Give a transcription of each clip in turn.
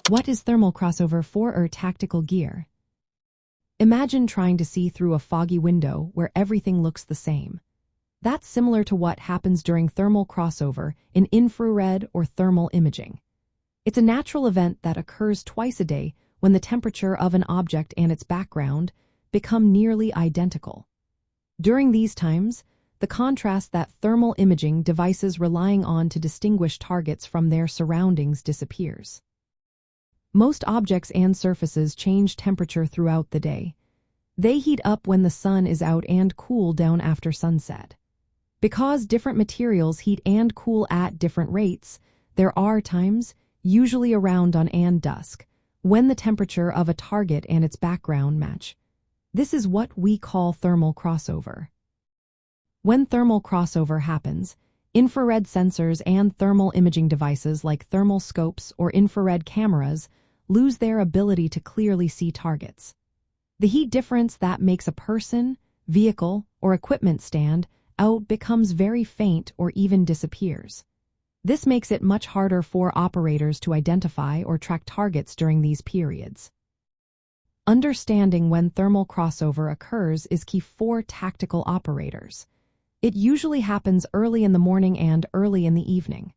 What is thermal crossover for or tactical gear? Imagine trying to see through a foggy window where everything looks the same. That's similar to what happens during thermal crossover in infrared or thermal imaging. It's a natural event that occurs twice a day when the temperature of an object and its background become nearly identical. During these times, the contrast that thermal imaging devices relying on to distinguish targets from their surroundings disappears. Most objects and surfaces change temperature throughout the day. They heat up when the sun is out and cool down after sunset. Because different materials heat and cool at different rates, there are times, usually around dawn and dusk, when the temperature of a target and its background match. This is what we call thermal crossover. When thermal crossover happens, infrared sensors and thermal imaging devices like thermal scopes or infrared cameras lose their ability to clearly see targets. The heat difference that makes a person, vehicle, or equipment stand out becomes very faint or even disappears. This makes it much harder for operators to identify or track targets during these periods. Understanding when thermal crossover occurs is key for tactical operators. It usually happens early in the morning and early in the evening.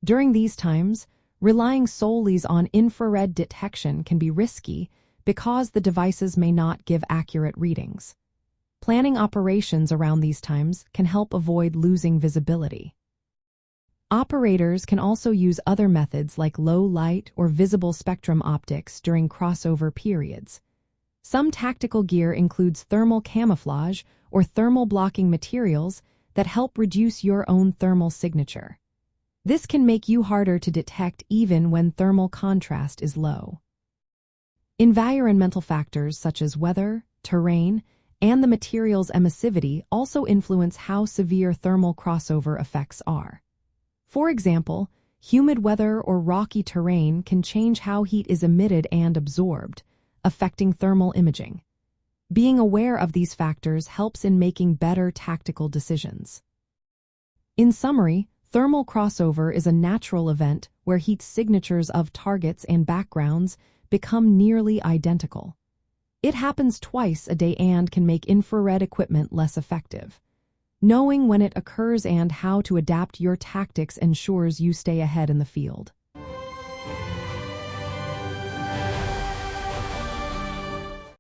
During these times, relying solely on infrared detection can be risky because the devices may not give accurate readings. Planning operations around these times can help avoid losing visibility. Operators can also use other methods like low light or visible spectrum optics during crossover periods. Some tactical gear includes thermal camouflage or thermal blocking materials that help reduce your own thermal signature. This can make you harder to detect even when thermal contrast is low. Environmental factors such as weather, terrain, and the material's emissivity also influence how severe thermal crossover effects are. For example, humid weather or rocky terrain can change how heat is emitted and absorbed, affecting thermal imaging. Being aware of these factors helps in making better tactical decisions. In summary, thermal crossover is a natural event where heat signatures of targets and backgrounds become nearly identical. It happens twice a day and can make infrared equipment less effective. Knowing when it occurs and how to adapt your tactics ensures you stay ahead in the field.